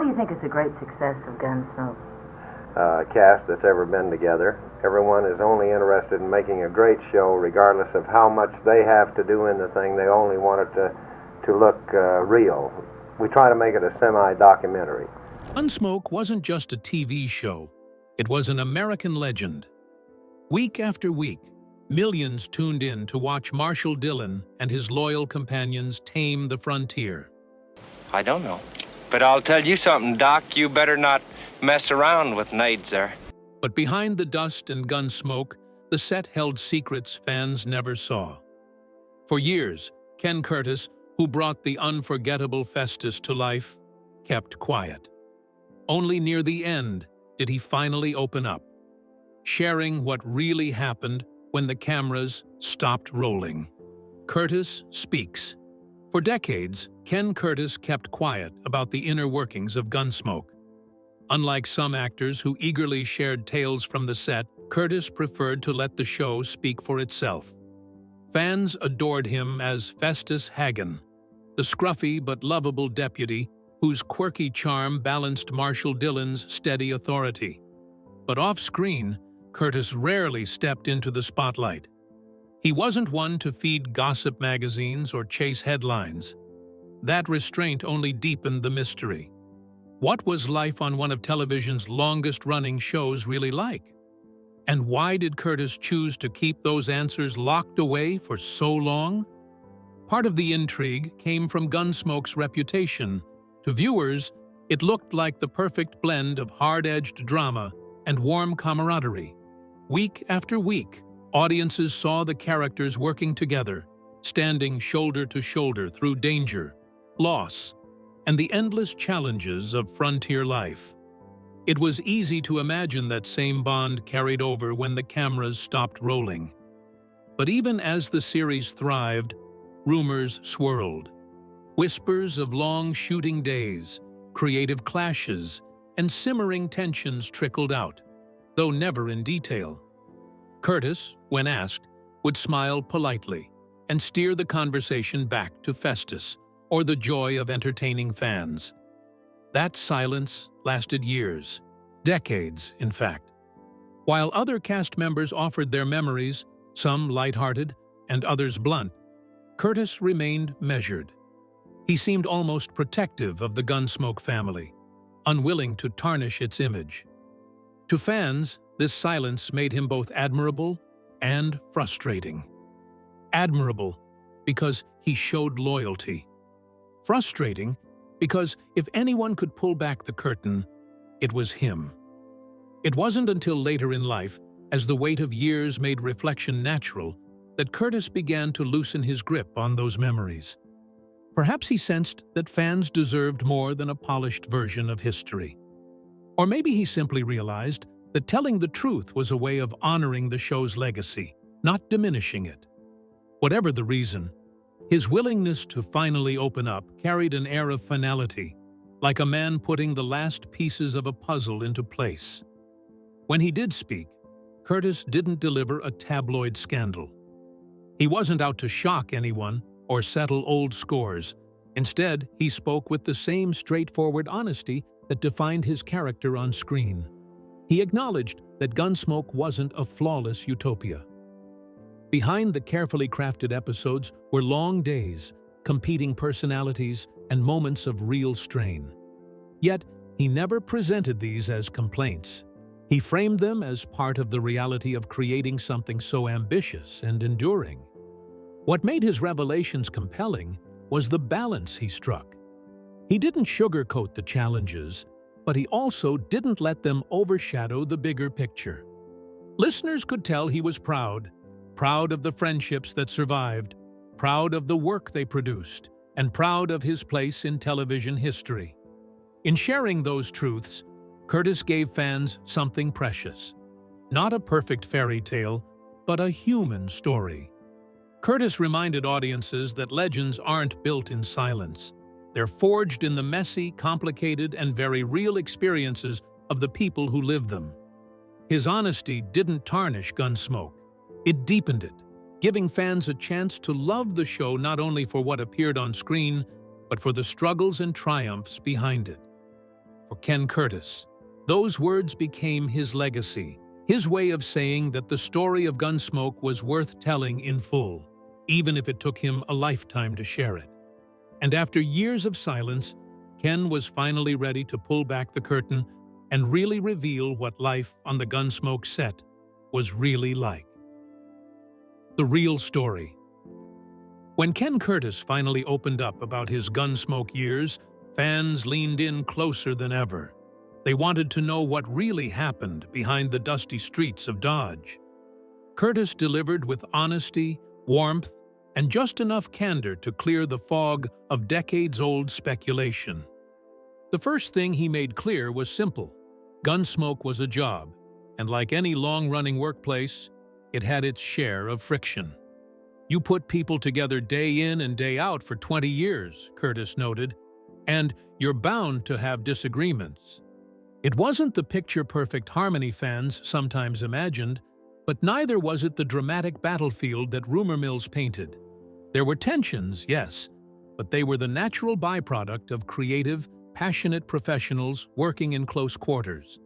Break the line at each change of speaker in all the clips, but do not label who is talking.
do you think is a great success of Gunsmoke?
Cast that's ever been together. Everyone is only interested in making a great show regardless of how much they have to do in the thing. They only want it to look real. We try to make it a semi-documentary.
Gunsmoke wasn't just a TV show. It was an American legend. Week after week, millions tuned in to watch Marshal Dillon and his loyal companions tame the frontier.
I don't know. But I'll tell you something, Doc. You better not mess around with Nader.
But behind the dust and Gunsmoke, the set held secrets fans never saw. For years, Ken Curtis, who brought the unforgettable Festus to life, kept quiet. Only near the end did he finally open up, sharing what really happened when the cameras stopped rolling. Curtis speaks. For decades, Ken Curtis kept quiet about the inner workings of Gunsmoke. Unlike some actors who eagerly shared tales from the set, Curtis preferred to let the show speak for itself. Fans adored him as Festus Hagen, the scruffy but lovable deputy whose quirky charm balanced Marshal Dillon's steady authority. But off-screen, Curtis rarely stepped into the spotlight. He wasn't one to feed gossip magazines or chase headlines. That restraint only deepened the mystery. What was life on one of television's longest-running shows really like? And why did Curtis choose to keep those answers locked away for so long? Part of the intrigue came from Gunsmoke's reputation. To viewers, it looked like the perfect blend of hard-edged drama and warm camaraderie. Week after week, audiences saw the characters working together, standing shoulder to shoulder through danger, loss, and the endless challenges of frontier life. It was easy to imagine that same bond carried over when the cameras stopped rolling. But even as the series thrived, rumors swirled. Whispers of long shooting days, creative clashes, and simmering tensions trickled out, though never in detail. Curtis, when asked, would smile politely and steer the conversation back to Festus or the joy of entertaining fans. That silence lasted years, decades, in fact. While other cast members offered their memories, some lighthearted and others blunt, Curtis remained measured. He seemed almost protective of the Gunsmoke family, unwilling to tarnish its image. To fans, this silence made him both admirable and frustrating. Admirable because he showed loyalty. Frustrating because if anyone could pull back the curtain, it was him. It wasn't until later in life, as the weight of years made reflection natural, that Curtis began to loosen his grip on those memories. Perhaps he sensed that fans deserved more than a polished version of history. Or maybe he simply realized that telling the truth was a way of honoring the show's legacy, not diminishing it. Whatever the reason, his willingness to finally open up carried an air of finality, like a man putting the last pieces of a puzzle into place. When he did speak, Curtis didn't deliver a tabloid scandal. He wasn't out to shock anyone or settle old scores. Instead, he spoke with the same straightforward honesty that defined his character on screen. He acknowledged that Gunsmoke wasn't a flawless utopia. Behind the carefully crafted episodes were long days, competing personalities, and moments of real strain. Yet, he never presented these as complaints. He framed them as part of the reality of creating something so ambitious and enduring. What made his revelations compelling was the balance he struck. He didn't sugarcoat the challenges, but he also didn't let them overshadow the bigger picture. Listeners could tell he was proud of the friendships that survived, proud of the work they produced, and proud of his place in television history. In sharing those truths, Curtis gave fans something precious. Not a perfect fairy tale, but a human story. Curtis reminded audiences that legends aren't built in silence. They're forged in the messy, complicated, and very real experiences of the people who live them. His honesty didn't tarnish Gunsmoke. It deepened it, giving fans a chance to love the show not only for what appeared on screen, but for the struggles and triumphs behind it. for Ken Curtis. Those words became his legacy, his way of saying that the story of Gunsmoke was worth telling in full, even if it took him a lifetime to share it. And after years of silence, Ken was finally ready to pull back the curtain and really reveal what life on the Gunsmoke set was really like. The real story. When Ken Curtis finally opened up about his Gunsmoke years, fans leaned in closer than ever. They wanted to know what really happened behind the dusty streets of Dodge. Curtis delivered with honesty, warmth, and just enough candor to clear the fog of decades-old speculation. The first thing he made clear was simple. Gunsmoke was a job, and like any long-running workplace, it had its share of friction. You put people together day in and day out for 20 years, Curtis noted, and you're bound to have disagreements. It wasn't the picture-perfect harmony fans sometimes imagined, but neither was it the dramatic battlefield that rumor mills painted. There were tensions, yes, but they were the natural byproduct of creative, passionate professionals working in close quarters.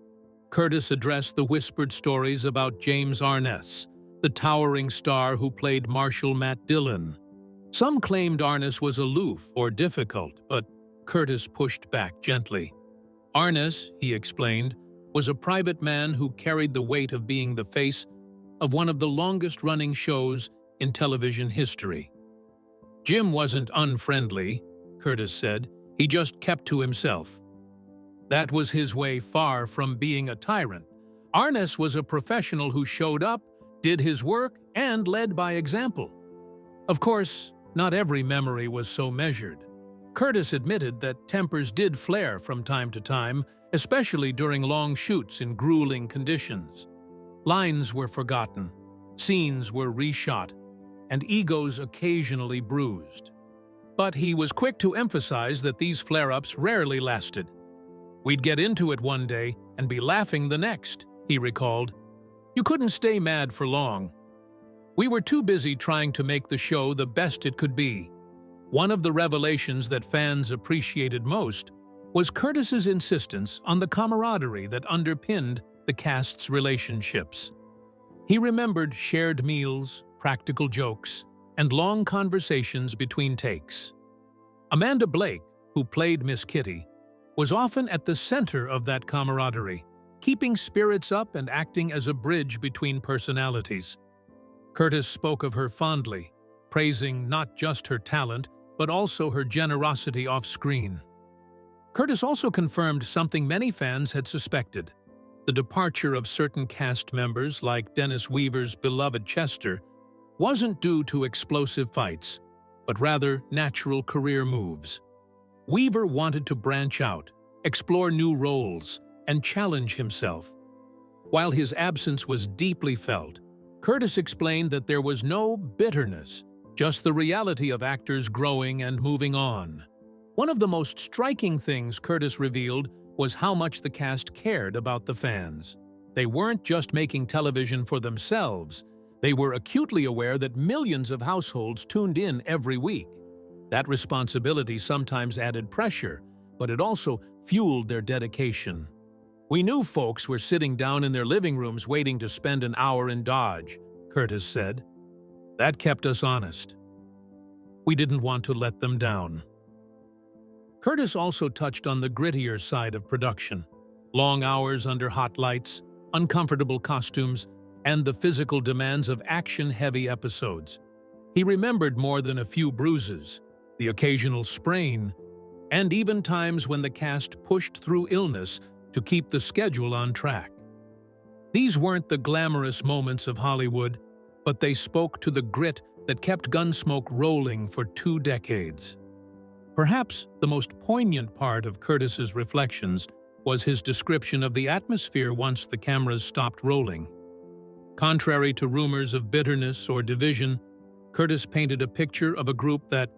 Curtis addressed the whispered stories about James Arness, the towering star who played Marshal Dillon. Some claimed Arness was aloof or difficult, but Curtis pushed back gently. Arness, he explained, was a private man who carried the weight of being the face of one of the longest-running shows in television history. Jim wasn't unfriendly, Curtis said. He just kept to himself. That was his way far from being a tyrant. Arness was a professional who showed up, did his work, and led by example. Of course, not every memory was so measured. Curtis admitted that tempers did flare from time to time, especially during long shoots in grueling conditions. Lines were forgotten, scenes were reshot, and egos occasionally bruised. But he was quick to emphasize that these flare-ups rarely lasted. "We'd get into it one day and be laughing the next," he recalled. "You couldn't stay mad for long. We were too busy trying to make the show the best it could be." One of the revelations that fans appreciated most was Curtis's insistence on the camaraderie that underpinned the cast's relationships. He remembered shared meals, practical jokes, and long conversations between takes. Amanda Blake, who played Miss Kitty, was often at the center of that camaraderie, keeping spirits up and acting as a bridge between personalities. Curtis spoke of her fondly, praising not just her talent, but also her generosity off-screen. Curtis also confirmed something many fans had suspected. The departure of certain cast members, like Dennis Weaver's beloved Chester, wasn't due to explosive fights, but rather natural career moves. Weaver wanted to branch out, explore new roles, and challenge himself. While his absence was deeply felt, Curtis explained that there was no bitterness, just the reality of actors growing and moving on. One of the most striking things Curtis revealed was how much the cast cared about the fans. They weren't just making television for themselves. They were acutely aware that millions of households tuned in every week. That responsibility sometimes added pressure, but it also fueled their dedication. "We knew folks were sitting down in their living rooms waiting to spend an hour in Dodge," Curtis said. "That kept us honest. We didn't want to let them down." Curtis also touched on the grittier side of production: long hours under hot lights, uncomfortable costumes, and the physical demands of action-heavy episodes. He remembered more than a few bruises, the occasional sprain, and even times when the cast pushed through illness to keep the schedule on track. These weren't the glamorous moments of Hollywood, but they spoke to the grit that kept Gunsmoke rolling for 2 decades. Perhaps the most poignant part of Curtis's reflections was his description of the atmosphere once the cameras stopped rolling. Contrary to rumors of bitterness or division, Curtis painted a picture of a group that,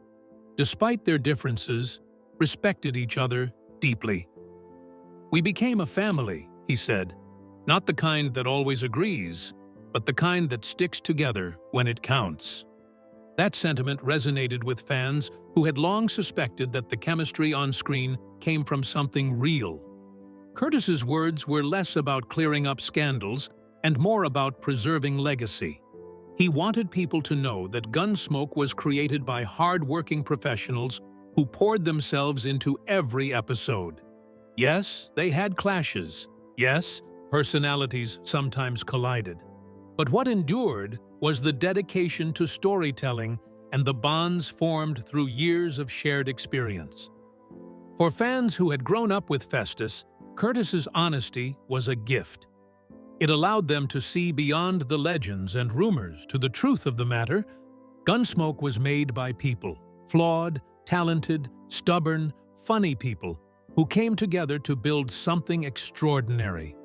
despite their differences, respected each other deeply. "We became a family," he said, "not the kind that always agrees, but the kind that sticks together when it counts." That sentiment resonated with fans who had long suspected that the chemistry on screen came from something real, Curtis's words were less about clearing up scandals and more about preserving legacy. He wanted people to know that Gunsmoke was created by hard-working professionals who poured themselves into every episode. Yes, they had clashes. Yes, personalities sometimes collided. But what endured was the dedication to storytelling and the bonds formed through years of shared experience. For fans who had grown up with Festus, Curtis's honesty was a gift. It allowed them to see beyond the legends and rumors to the truth of the matter. Gunsmoke was made by people, flawed, talented, stubborn, funny people, who came together to build something extraordinary.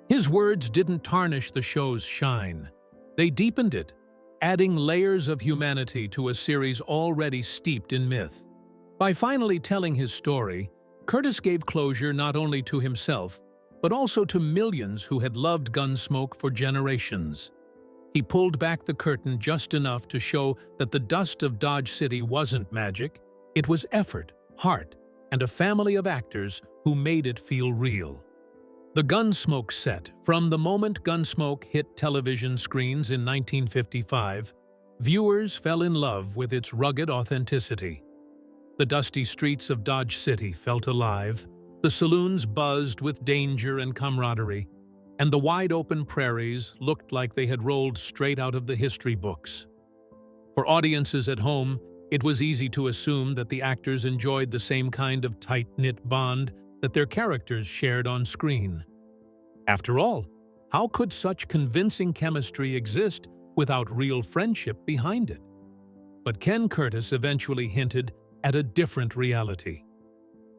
His words didn't tarnish the show's shine. They deepened it, adding layers of humanity to a series already steeped in myth. By finally telling his story, Curtis gave closure not only to himself, but also to millions who had loved Gunsmoke for generations. He pulled back the curtain just enough to show that the dust of Dodge City wasn't magic. It was effort, heart, and a family of actors who made it feel real. The Gunsmoke set. From the moment Gunsmoke hit television screens in 1955, viewers fell in love with its rugged authenticity. The dusty streets of Dodge City felt alive, the saloons buzzed with danger and camaraderie, and the wide-open prairies looked like they had rolled straight out of the history books. For audiences at home, it was easy to assume that the actors enjoyed the same kind of tight-knit bond that their characters shared on screen. After all, how could such convincing chemistry exist without real friendship behind it? But Ken Curtis eventually hinted at a different reality.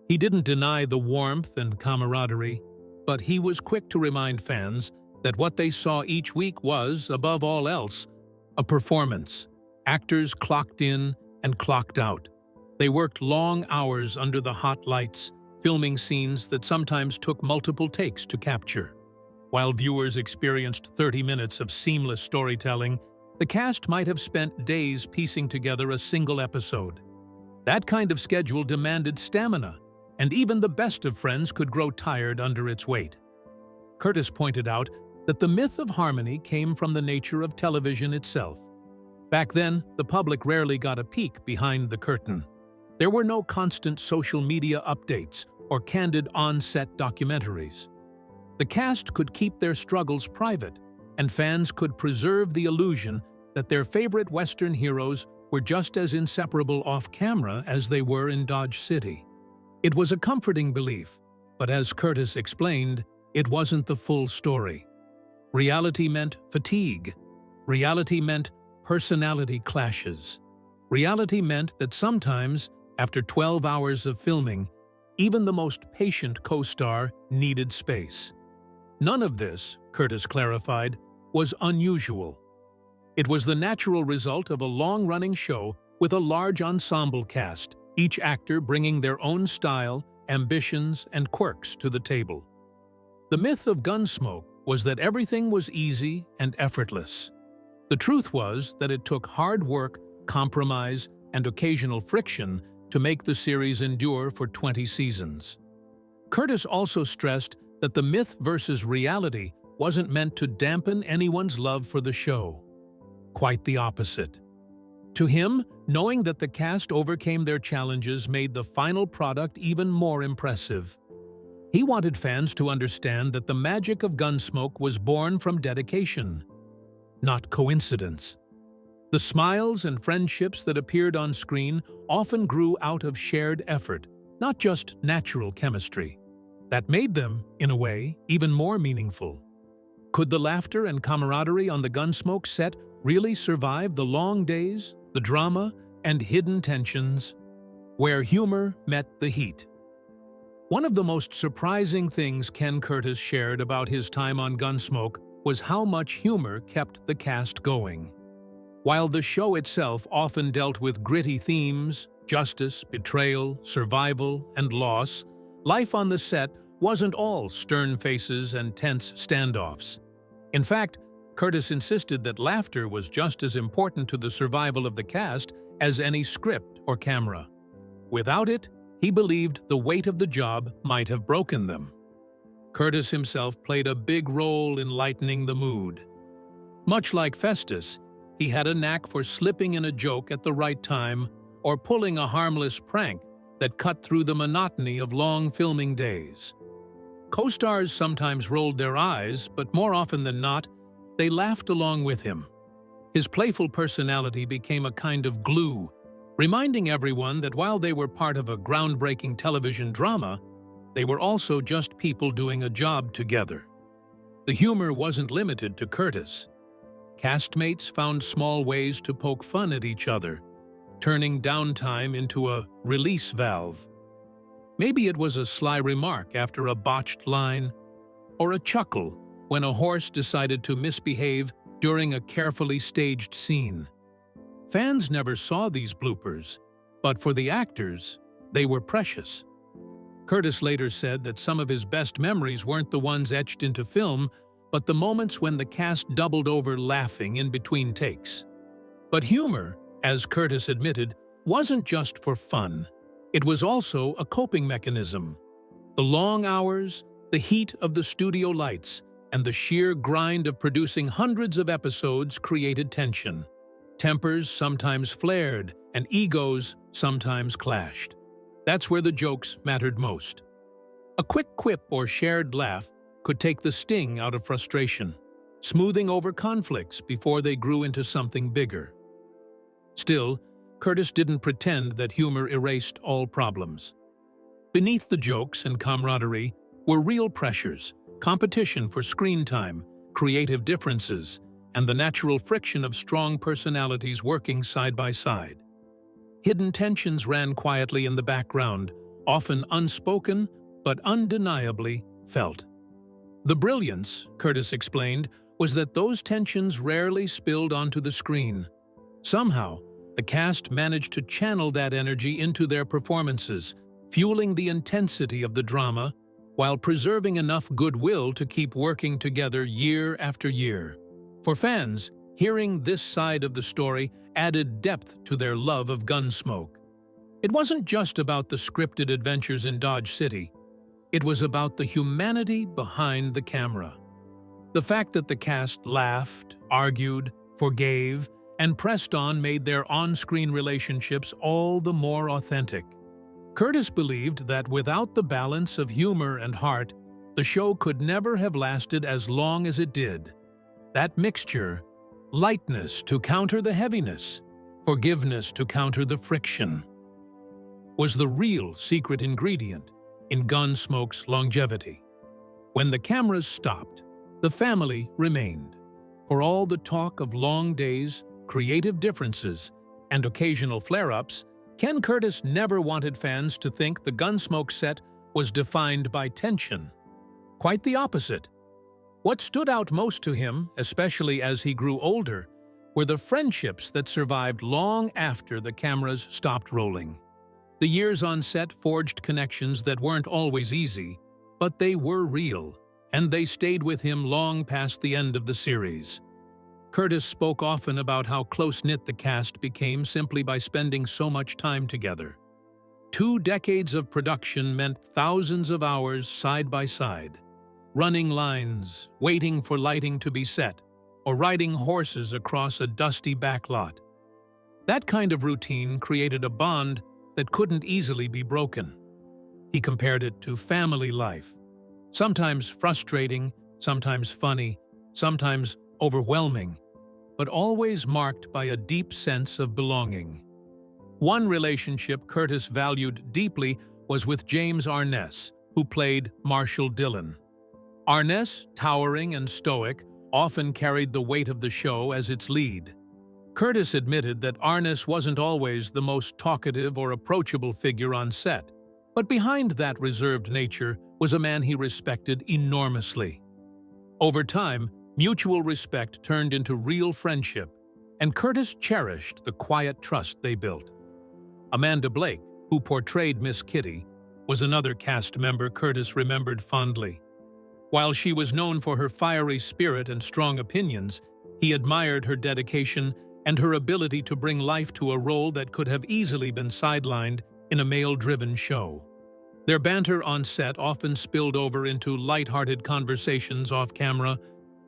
He didn't deny the warmth and camaraderie, but he was quick to remind fans that what they saw each week was, above all else, a performance. Actors clocked in and clocked out. They worked long hours under the hot lights, filming scenes that sometimes took multiple takes to capture. While viewers experienced 30 minutes of seamless storytelling, the cast might have spent days piecing together a single episode. That kind of schedule demanded stamina, and even the best of friends could grow tired under its weight. Curtis pointed out that the myth of harmony came from the nature of television itself. Back then, the public rarely got a peek behind the curtain. There were no constant social media updates or candid on-set documentaries. The cast could keep their struggles private, and fans could preserve the illusion that their favorite Western heroes were just as inseparable off-camera as they were in Dodge City. It was a comforting belief, but as Curtis explained, it wasn't the full story. Reality meant fatigue. Reality meant personality clashes. Reality meant that sometimes, after 12 hours of filming, even the most patient co-star needed space. None of this, Curtis clarified, was unusual. It was the natural result of a long-running show with a large ensemble cast, each actor bringing their own style, ambitions, and quirks to the table. The myth of Gunsmoke was that everything was easy and effortless. The truth was that it took hard work, compromise, and occasional friction to make the series endure for 20 seasons. Curtis also stressed that the myth versus reality wasn't meant to dampen anyone's love for the show. Quite the opposite. To him, knowing that the cast overcame their challenges made the final product even more impressive. He wanted fans to understand that the magic of Gunsmoke was born from dedication, not coincidence. The smiles and friendships that appeared on screen often grew out of shared effort, not just natural chemistry. That made them, in a way, even more meaningful. Could the laughter and camaraderie on the Gunsmoke set really survive the long days, the drama, and hidden tensions, where humor met the heat? One of the most surprising things Ken Curtis shared about his time on Gunsmoke was how much humor kept the cast going. While the show itself often dealt with gritty themes, justice, betrayal, survival, and loss, life on the set wasn't all stern faces and tense standoffs. In fact, Curtis insisted that laughter was just as important to the survival of the cast as any script or camera. Without it, he believed the weight of the job might have broken them. Curtis himself played a big role in lightening the mood. Much like Festus, he had a knack for slipping in a joke at the right time or pulling a harmless prank that cut through the monotony of long filming days. Co-stars sometimes rolled their eyes, but more often than not, they laughed along with him. His playful personality became a kind of glue, reminding everyone that while they were part of a groundbreaking television drama, they were also just people doing a job together. The humor wasn't limited to Curtis. Castmates found small ways to poke fun at each other, turning downtime into a release valve. Maybe it was a sly remark after a botched line, or a chuckle when a horse decided to misbehave during a carefully staged scene. Fans never saw these bloopers, but for the actors, they were precious. Curtis later said that some of his best memories weren't the ones etched into film, but the moments when the cast doubled over laughing in between takes. But humor, as Curtis admitted, wasn't just for fun. It was also a coping mechanism. The long hours, the heat of the studio lights, and the sheer grind of producing hundreds of episodes created tension. Tempers sometimes flared, and egos sometimes clashed. That's where the jokes mattered most. A quick quip or shared laugh could take the sting out of frustration, smoothing over conflicts before they grew into something bigger. Still, Curtis didn't pretend that humor erased all problems. Beneath the jokes and camaraderie were real pressures, competition for screen time, creative differences, and the natural friction of strong personalities working side by side. Hidden tensions ran quietly in the background, often unspoken but undeniably felt. The brilliance, Curtis explained, was that those tensions rarely spilled onto the screen. Somehow, the cast managed to channel that energy into their performances, fueling the intensity of the drama while preserving enough goodwill to keep working together year after year. For fans, hearing this side of the story added depth to their love of Gunsmoke. It wasn't just about the scripted adventures in Dodge City. It was about the humanity behind the camera. The fact that the cast laughed, argued, forgave, and pressed on made their on-screen relationships all the more authentic. Curtis believed that without the balance of humor and heart, the show could never have lasted as long as it did. That mixture, lightness to counter the heaviness, forgiveness to counter the friction, was the real secret ingredient in Gunsmoke's longevity. When the cameras stopped, the family remained. For all the talk of long days, creative differences, and occasional flare-ups, Ken Curtis never wanted fans to think the Gunsmoke set was defined by tension. Quite the opposite. What stood out most to him, especially as he grew older, were the friendships that survived long after the cameras stopped rolling. The years on set forged connections that weren't always easy, but they were real, and they stayed with him long past the end of the series. Curtis spoke often about how close-knit the cast became simply by spending so much time together. 2 decades of production meant thousands of hours side by side, running lines, waiting for lighting to be set, or riding horses across a dusty backlot. That kind of routine created a bond that couldn't easily be broken. He compared it to family life, sometimes frustrating, sometimes funny, sometimes overwhelming, but always marked by a deep sense of belonging. One relationship Curtis valued deeply was with James Arness, who played Marshal Dillon. Arness, towering and stoic, often carried the weight of the show as its lead. Curtis admitted that Arness wasn't always the most talkative or approachable figure on set, but behind that reserved nature was a man he respected enormously. Over time, mutual respect turned into real friendship, and Curtis cherished the quiet trust they built. Amanda Blake, who portrayed Miss Kitty, was another cast member Curtis remembered fondly. While she was known for her fiery spirit and strong opinions, he admired her dedication and her ability to bring life to a role that could have easily been sidelined in a male-driven show. Their banter on set often spilled over into light-hearted conversations off-camera,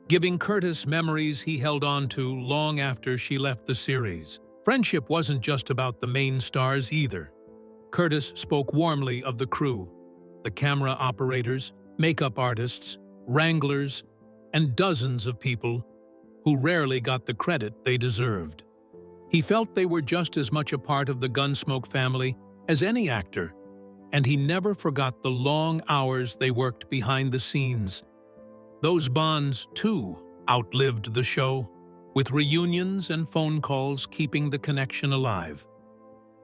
giving Curtis memories he held on to long after she left the series. Friendship wasn't just about the main stars either. Curtis spoke warmly of the crew, the camera operators, makeup artists, wranglers, and dozens of people who rarely got the credit they deserved. He felt they were just as much a part of the Gunsmoke family as any actor, and he never forgot the long hours they worked behind the scenes. Those bonds, too, outlived the show, with reunions and phone calls keeping the connection alive.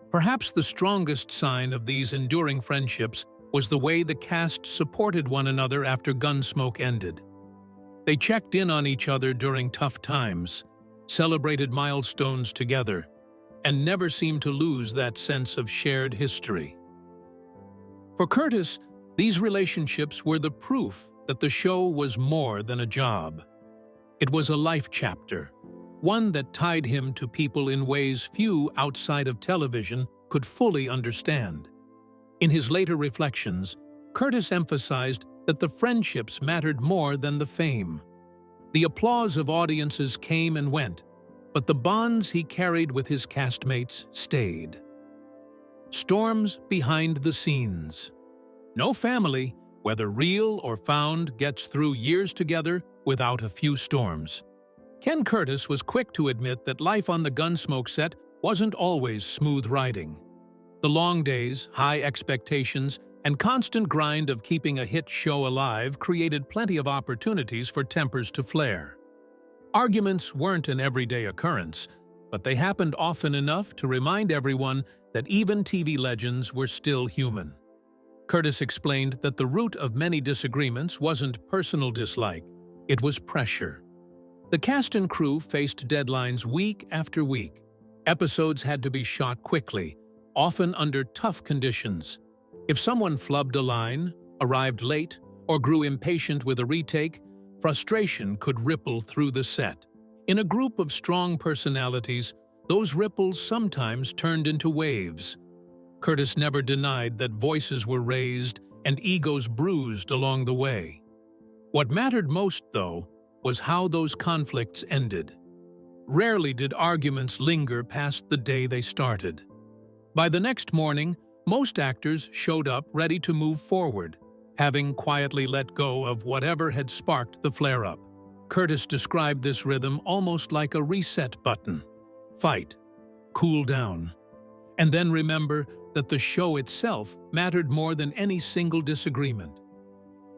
Perhaps the strongest sign of these enduring friendships was the way the cast supported one another after Gunsmoke ended. They checked in on each other during tough times, celebrated milestones together, and never seemed to lose that sense of shared history. For Curtis, these relationships were the proof that the show was more than a job. It was a life chapter, one that tied him to people in ways few outside of television could fully understand. In his later reflections, Curtis emphasized that the friendships mattered more than the fame. The applause of audiences came and went, but the bonds he carried with his castmates stayed. Storms behind the scenes. No family, whether real or found, gets through years together without a few storms. Ken Curtis was quick to admit that life on the Gunsmoke set wasn't always smooth riding. The long days, high expectations, and constant grind of keeping a hit show alive created plenty of opportunities for tempers to flare. Arguments weren't an everyday occurrence, but they happened often enough to remind everyone that even TV legends were still human. Curtis explained that the root of many disagreements wasn't personal dislike, it was pressure. The cast and crew faced deadlines week after week. Episodes had to be shot quickly, often under tough conditions. If someone flubbed a line, arrived late, or grew impatient with a retake, frustration could ripple through the set. In a group of strong personalities, those ripples sometimes turned into waves. Curtis never denied that voices were raised and egos bruised along the way. What mattered most, though, was how those conflicts ended. Rarely did arguments linger past the day they started. By the next morning, most actors showed up ready to move forward, having quietly let go of whatever had sparked the flare-up. Curtis described this rhythm almost like a reset button. Fight, cool down, and then remember that the show itself mattered more than any single disagreement.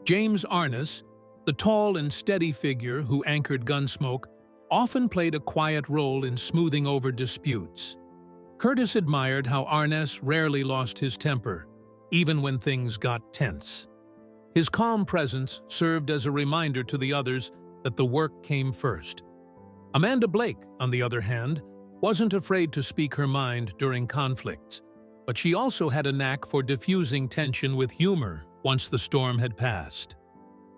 James Arness, the tall and steady figure who anchored Gunsmoke, often played a quiet role in smoothing over disputes. Curtis admired how Arness rarely lost his temper, even when things got tense. His calm presence served as a reminder to the others that the work came first. Amanda Blake, on the other hand, wasn't afraid to speak her mind during conflicts, but she also had a knack for diffusing tension with humor once the storm had passed.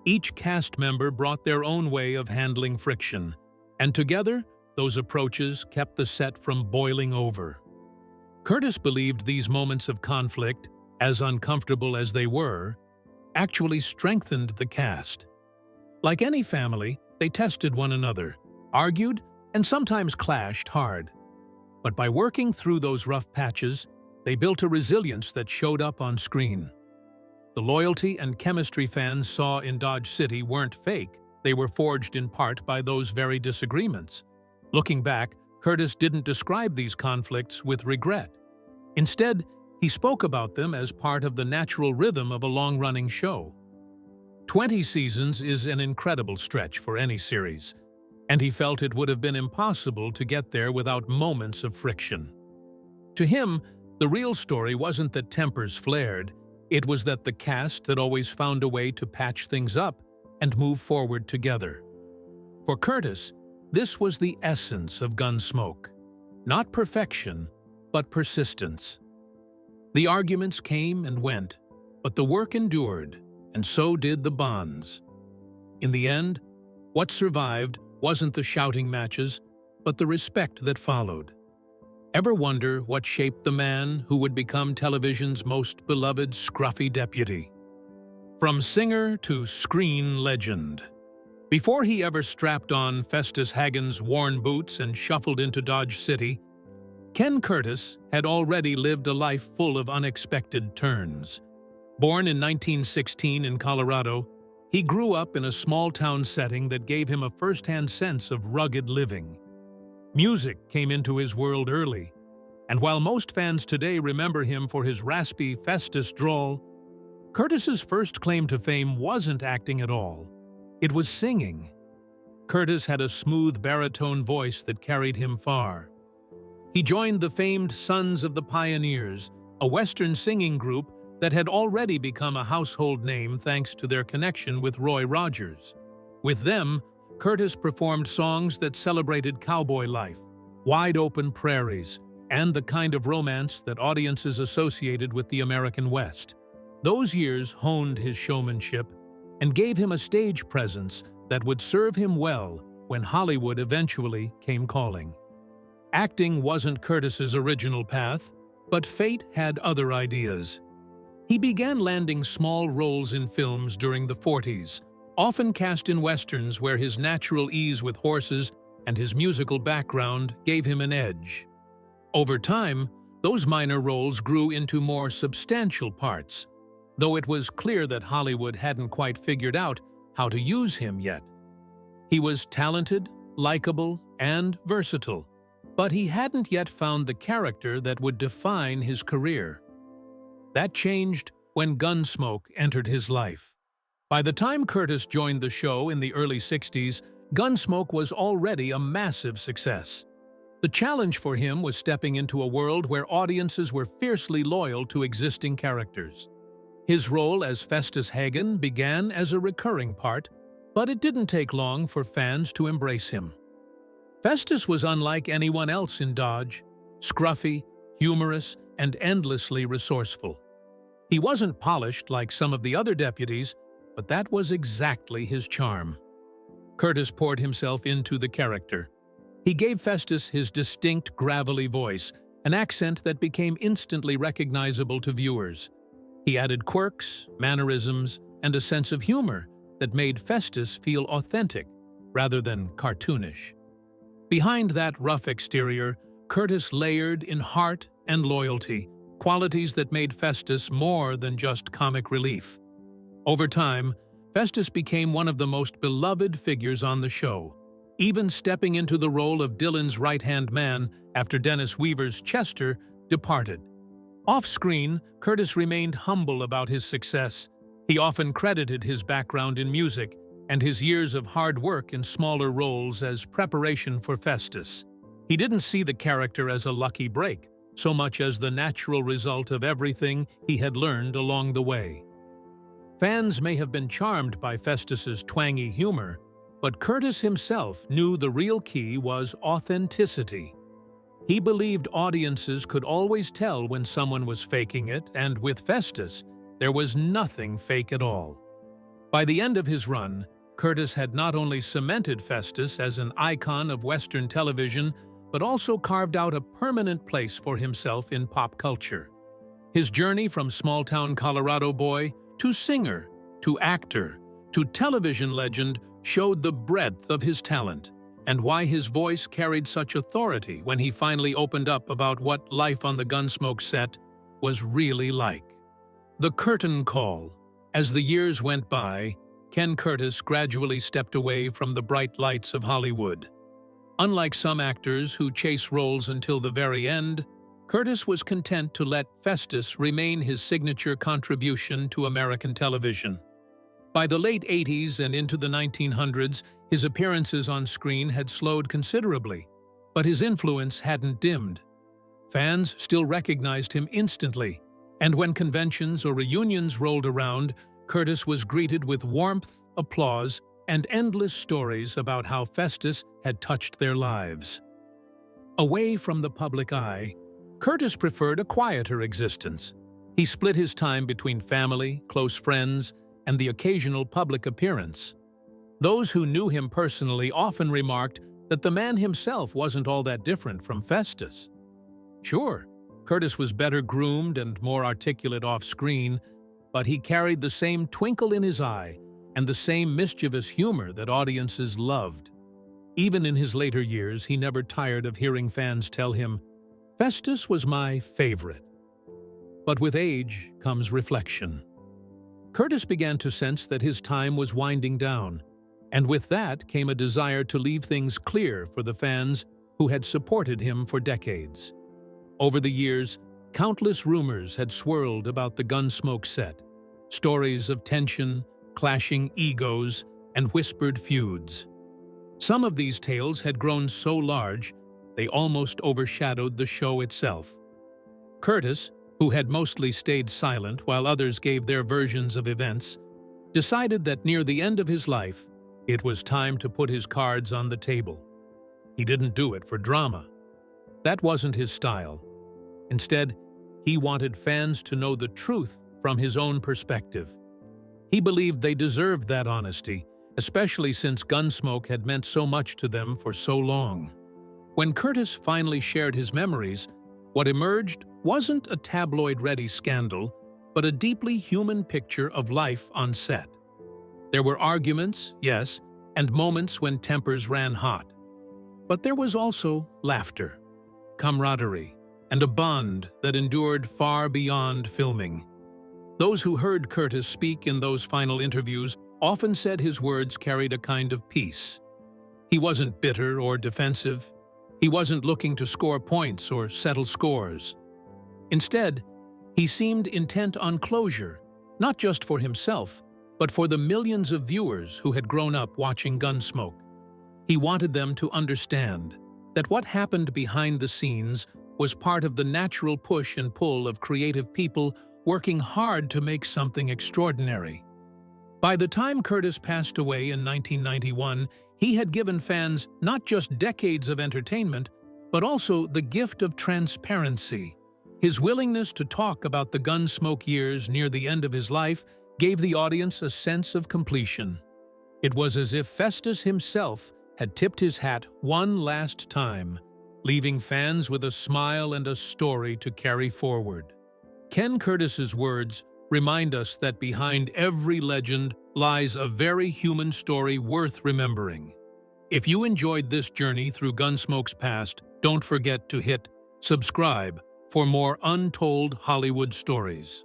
Each cast member brought their own way of handling friction, and together, those approaches kept the set from boiling over. Curtis believed these moments of conflict, as uncomfortable as they were, actually strengthened the cast. Like any family, they tested one another, argued, and sometimes clashed hard. But by working through those rough patches, they built a resilience that showed up on screen. The loyalty and chemistry fans saw in Dodge City weren't fake, they were forged in part by those very disagreements. Looking back, Curtis didn't describe these conflicts with regret. Instead, he spoke about them as part of the natural rhythm of a long-running show. 20 seasons is an incredible stretch for any series, and he felt it would have been impossible to get there without moments of friction. To him, the real story wasn't that tempers flared, it was that the cast had always found a way to patch things up and move forward together. For Curtis, this was the essence of Gunsmoke. Not perfection, but persistence. The arguments came and went, but the work endured, and so did the bonds. In the end, what survived wasn't the shouting matches, but the respect that followed. Ever wonder what shaped the man who would become television's most beloved scruffy deputy? From singer to screen legend. Before he ever strapped on Festus Hagen's worn boots and shuffled into Dodge City, Ken Curtis had already lived a life full of unexpected turns. Born in 1916 in Colorado, he grew up in a small-town setting that gave him a first-hand sense of rugged living. Music came into his world early, and while most fans today remember him for his raspy Festus drawl, Curtis's first claim to fame wasn't acting at all. It was singing. Curtis had a smooth baritone voice that carried him far. He joined the famed Sons of the Pioneers, a Western singing group that had already become a household name thanks to their connection with Roy Rogers. With them, Curtis performed songs that celebrated cowboy life, wide-open prairies, and the kind of romance that audiences associated with the American West. Those years honed his showmanship and gave him a stage presence that would serve him well when Hollywood eventually came calling. Acting wasn't Curtis's original path, but fate had other ideas. He began landing small roles in films during the 40s, often cast in westerns where his natural ease with horses and his musical background gave him an edge. Over time, those minor roles grew into more substantial parts, though it was clear that Hollywood hadn't quite figured out how to use him yet. He was talented, likable, and versatile, but he hadn't yet found the character that would define his career. That changed when Gunsmoke entered his life. By the time Curtis joined the show in the early 60s, Gunsmoke was already a massive success. The challenge for him was stepping into a world where audiences were fiercely loyal to existing characters. His role as Festus Hagen began as a recurring part, but it didn't take long for fans to embrace him. Festus was unlike anyone else in Dodge, scruffy, humorous, and endlessly resourceful. He wasn't polished like some of the other deputies, but that was exactly his charm. Curtis poured himself into the character. He gave Festus his distinct, gravelly voice, an accent that became instantly recognizable to viewers. He added quirks, mannerisms, and a sense of humor that made Festus feel authentic rather than cartoonish. Behind that rough exterior, Curtis layered in heart and loyalty, qualities that made Festus more than just comic relief. Over time, Festus became one of the most beloved figures on the show, even stepping into the role of Dillon's right-hand man after Dennis Weaver's Chester departed. Off-screen, Curtis remained humble about his success. He often credited his background in music and his years of hard work in smaller roles as preparation for Festus. He didn't see the character as a lucky break, so much as the natural result of everything he had learned along the way. Fans may have been charmed by Festus's twangy humor, but Curtis himself knew the real key was authenticity. He believed audiences could always tell when someone was faking it, and with Festus, there was nothing fake at all. By the end of his run, Curtis had not only cemented Festus as an icon of Western television, but also carved out a permanent place for himself in pop culture. His journey from small-town Colorado boy to singer, to actor, to television legend showed the breadth of his talent and why his voice carried such authority when he finally opened up about what life on the Gunsmoke set was really like. The curtain call. As the years went by, Ken Curtis gradually stepped away from the bright lights of Hollywood. Unlike some actors who chase roles until the very end, Curtis was content to let Festus remain his signature contribution to American television. By the late 80s and into the 1900s, his appearances on screen had slowed considerably, but his influence hadn't dimmed. Fans still recognized him instantly, and when conventions or reunions rolled around, Curtis was greeted with warmth, applause, and endless stories about how Festus had touched their lives. Away from the public eye, Curtis preferred a quieter existence. He split his time between family, close friends, and the occasional public appearance. Those who knew him personally often remarked that the man himself wasn't all that different from Festus. Sure, Curtis was better groomed and more articulate off-screen, but he carried the same twinkle in his eye and the same mischievous humor that audiences loved. Even in his later years, he never tired of hearing fans tell him, "Festus was my favorite." But with age comes reflection. Curtis began to sense that his time was winding down, and with that came a desire to leave things clear for the fans who had supported him for decades. Over the years, countless rumors had swirled about the Gunsmoke set, stories of tension, clashing egos, and whispered feuds. Some of these tales had grown so large, they almost overshadowed the show itself. Curtis, who had mostly stayed silent while others gave their versions of events, decided that near the end of his life, it was time to put his cards on the table. He didn't do it for drama. That wasn't his style. Instead, he wanted fans to know the truth from his own perspective. He believed they deserved that honesty, especially since Gunsmoke had meant so much to them for so long. When Curtis finally shared his memories, what emerged wasn't a tabloid-ready scandal, but a deeply human picture of life on set. There were arguments, yes, and moments when tempers ran hot. But there was also laughter, camaraderie, and a bond that endured far beyond filming. Those who heard Curtis speak in those final interviews often said his words carried a kind of peace. He wasn't bitter or defensive. He wasn't looking to score points or settle scores. Instead, he seemed intent on closure, not just for himself, but for the millions of viewers who had grown up watching Gunsmoke. He wanted them to understand that what happened behind the scenes was part of the natural push and pull of creative people working hard to make something extraordinary. By the time Curtis passed away in 1991, he had given fans not just decades of entertainment, but also the gift of transparency. His willingness to talk about the Gunsmoke years near the end of his life gave the audience a sense of completion. It was as if Festus himself had tipped his hat one last time, leaving fans with a smile and a story to carry forward. Ken Curtis's words remind us that behind every legend lies a very human story worth remembering. If you enjoyed this journey through Gunsmoke's past, don't forget to hit subscribe for more untold Hollywood stories.